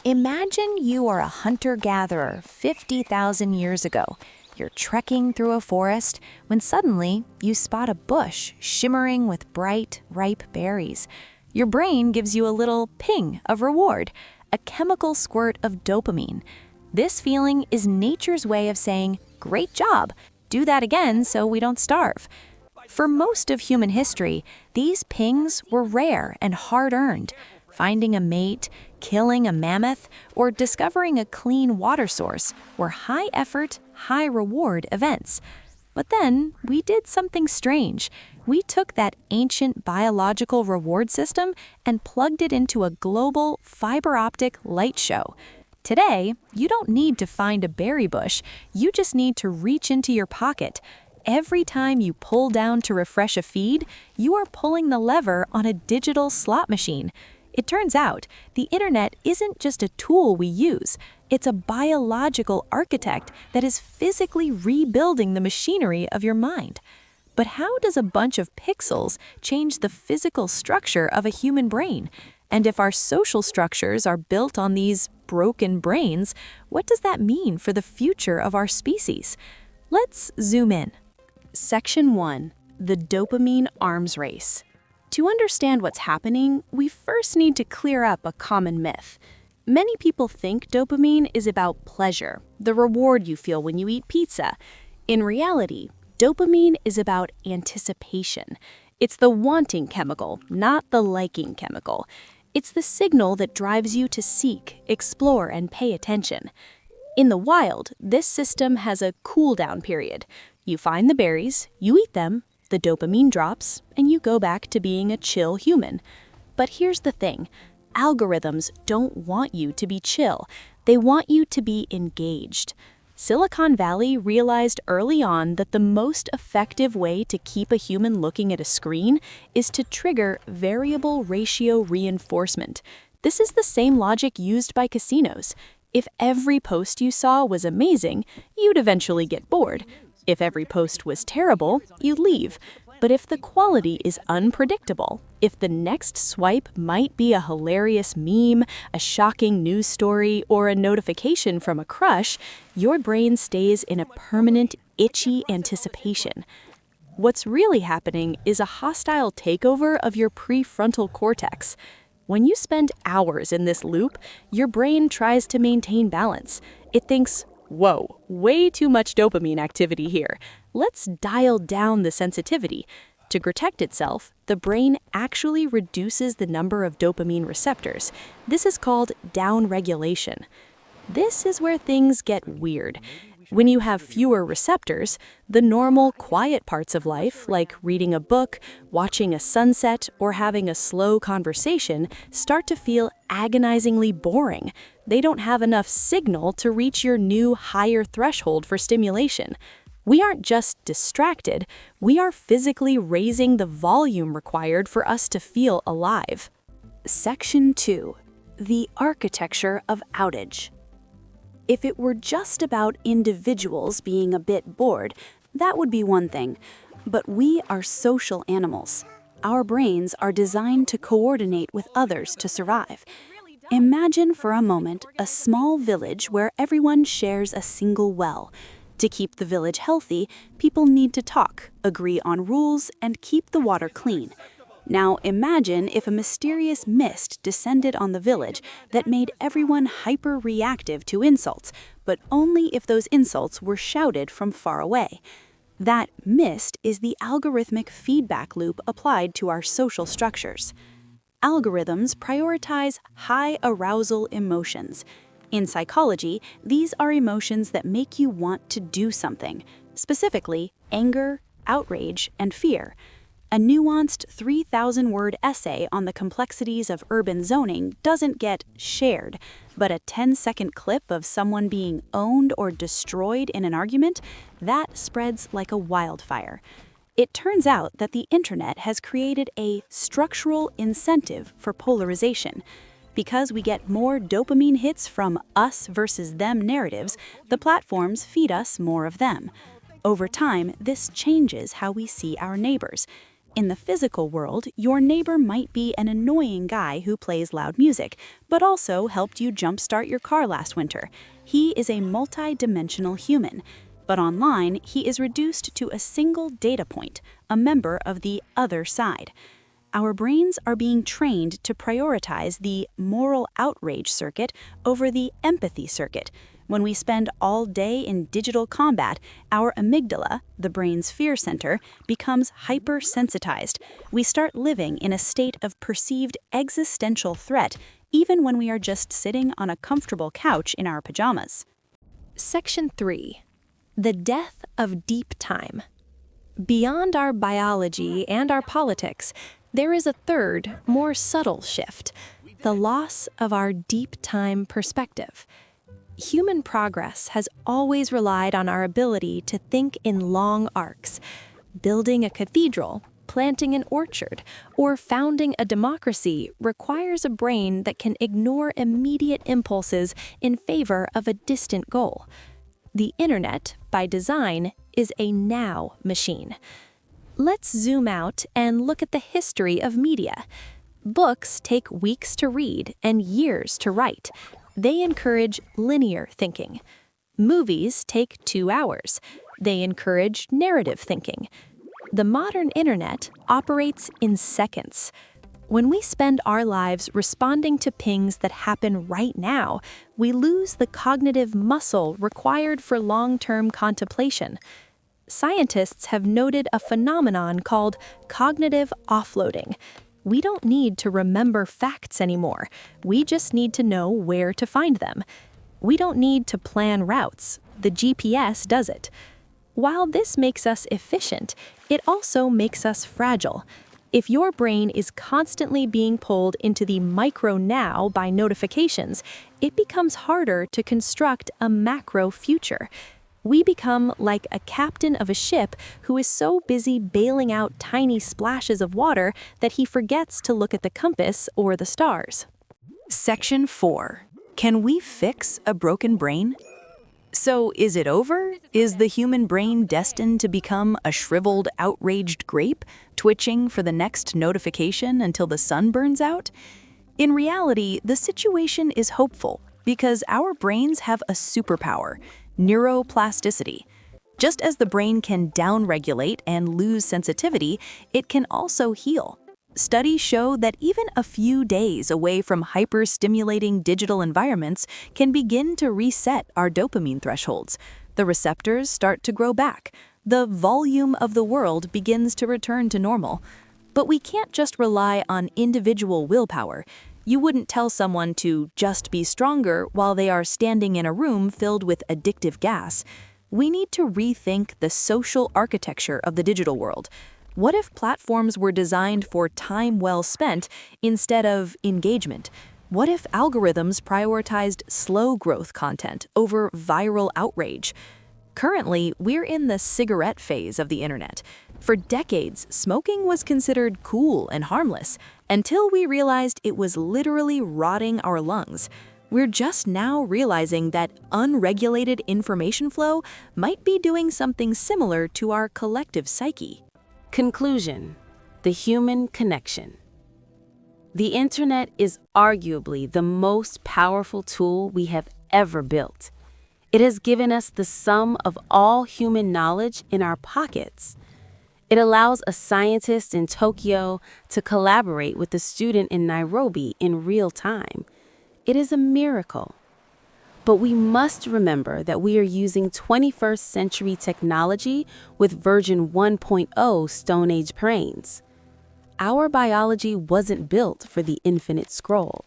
Imagine you are a hunter-gatherer 50,000 years ago. You're trekking through a forest when suddenly you spot a bush shimmering with bright, ripe berries. Your brain gives you a little ping of reward, a chemical squirt of dopamine. This feeling is nature's way of saying, "Great job, do that again so we don't starve." For most of human history, these pings were rare and hard-earned. Finding a mate, killing a mammoth, or discovering a clean water source were high-effort, high-reward events. But then we did something strange. We took that ancient biological reward system and plugged it into a global fiber optic light show. Today, you don't need to find a berry bush, you just need to reach into your pocket. Every time you pull down to refresh a feed, you are pulling the lever on a digital slot machine. It turns out, the internet isn't just a tool we use, it's a biological architect that is physically rebuilding the machinery of your mind. But how does a bunch of pixels change the physical structure of a human brain? And if our social structures are built on these broken brains, what does that mean for the future of our species? Let's zoom in. Section 1. The dopamine arms race. To understand what's happening, we first need to clear up a common myth. Many people think dopamine is about pleasure, the reward you feel when you eat pizza. In reality, dopamine is about anticipation. It's the wanting chemical, not the liking chemical. It's the signal that drives you to seek, explore, and pay attention. In the wild, this system has a cool-down period. You find the berries, you eat them, the dopamine drops, and you go back to being a chill human. But here's the thing. Algorithms don't want you to be chill. They want you to be engaged. Silicon Valley realized early on that the most effective way to keep a human looking at a screen is to trigger variable ratio reinforcement. This is the same logic used by casinos. If every post you saw was amazing, you'd eventually get bored. If every post was terrible, you'd leave. But if the quality is unpredictable, if the next swipe might be a hilarious meme, a shocking news story, or a notification from a crush, your brain stays in a permanent, itchy anticipation. What's really happening is a hostile takeover of your prefrontal cortex. When you spend hours in this loop, your brain tries to maintain balance. It thinks, "Whoa, way too much dopamine activity here. Let's dial down the sensitivity." To protect itself, the brain actually reduces the number of dopamine receptors. This is called downregulation. This is where things get weird. When you have fewer receptors, the normal, quiet parts of life, like reading a book, watching a sunset, or having a slow conversation, start to feel agonizingly boring. They don't have enough signal to reach your new, higher threshold for stimulation. We aren't just distracted, we are physically raising the volume required for us to feel alive. Section 2. The architecture of outage. If it were just about individuals being a bit bored, that would be one thing. But we are social animals. Our brains are designed to coordinate with others to survive. Imagine for a moment a small village where everyone shares a single well. To keep the village healthy, people need to talk, agree on rules, and keep the water clean. Now imagine if a mysterious mist descended on the village that made everyone hyper-reactive to insults, but only if those insults were shouted from far away. That mist is the algorithmic feedback loop applied to our social structures. Algorithms prioritize high arousal emotions. In psychology, these are emotions that make you want to do something, specifically anger, outrage, and fear. A nuanced 3,000-word essay on the complexities of urban zoning doesn't get shared, but a 10-second clip of someone being owned or destroyed in an argument, that spreads like a wildfire. It turns out that the internet has created a structural incentive for polarization. Because we get more dopamine hits from us versus them narratives, the platforms feed us more of them. Over time, this changes how we see our neighbors. In the physical world, your neighbor might be an annoying guy who plays loud music, but also helped you jumpstart your car last winter. He is a multi-dimensional human. But online, he is reduced to a single data point, a member of the other side. Our brains are being trained to prioritize the moral outrage circuit over the empathy circuit. When we spend all day in digital combat, our amygdala, the brain's fear center, becomes hypersensitized. We start living in a state of perceived existential threat, even when we are just sitting on a comfortable couch in our pajamas. Section 3. The death of deep time. Beyond our biology and our politics, there is a third, more subtle shift: the loss of our deep time perspective. Human progress has always relied on our ability to think in long arcs. Building a cathedral, planting an orchard, or founding a democracy requires a brain that can ignore immediate impulses in favor of a distant goal. The internet, by design, is a now machine. Let's zoom out and look at the history of media. Books take weeks to read and years to write. They encourage linear thinking. Movies take 2 hours. They encourage narrative thinking. The modern internet operates in seconds. When we spend our lives responding to pings that happen right now, we lose the cognitive muscle required for long-term contemplation. Scientists have noted a phenomenon called cognitive offloading. We don't need to remember facts anymore. We just need to know where to find them. We don't need to plan routes. The GPS does it. While this makes us efficient, it also makes us fragile. If your brain is constantly being pulled into the micro now by notifications, it becomes harder to construct a macro future. We become like a captain of a ship who is so busy bailing out tiny splashes of water that he forgets to look at the compass or the stars. Section 4. Can we fix a broken brain? So, is it over? Is the human brain destined to become a shriveled, outraged grape, twitching for the next notification until the sun burns out? In reality, the situation is hopeful because our brains have a superpower: neuroplasticity. Just as the brain can downregulate and lose sensitivity, it can also heal. Studies show that even a few days away from hyper-stimulating digital environments can begin to reset our dopamine thresholds. The receptors start to grow back. The volume of the world begins to return to normal. But we can't just rely on individual willpower. You wouldn't tell someone to just be stronger while they are standing in a room filled with addictive gas. We need to rethink the social architecture of the digital world. What if platforms were designed for time well spent instead of engagement? What if algorithms prioritized slow growth content over viral outrage? Currently, we're in the cigarette phase of the internet. For decades, smoking was considered cool and harmless, until we realized it was literally rotting our lungs. We're just now realizing that unregulated information flow might be doing something similar to our collective psyche. Conclusion: the human connection. The internet is arguably the most powerful tool we have ever built. It has given us the sum of all human knowledge in our pockets. It allows a scientist in Tokyo to collaborate with a student in Nairobi in real time. It is a miracle. But we must remember that we are using 21st century technology with version 1.0 Stone Age brains. Our biology wasn't built for the infinite scroll.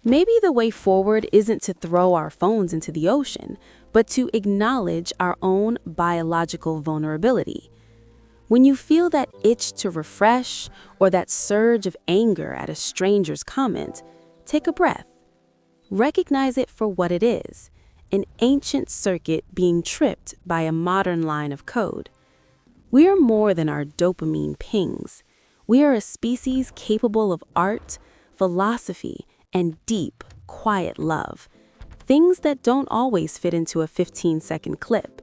Maybe the way forward isn't to throw our phones into the ocean, but to acknowledge our own biological vulnerability. When you feel that itch to refresh or that surge of anger at a stranger's comment, take a breath. Recognize it for what it is: an ancient circuit being tripped by a modern line of code. We are more than our dopamine pings. We are a species capable of art, philosophy, and deep, quiet love. Things that don't always fit into a 15-second clip.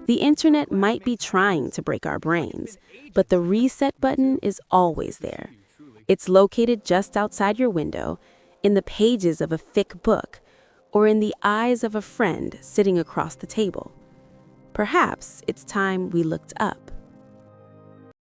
The internet might be trying to break our brains, but the reset button is always there. It's located just outside your window, in the pages of a thick book, or in the eyes of a friend sitting across the table. Perhaps it's time we looked up.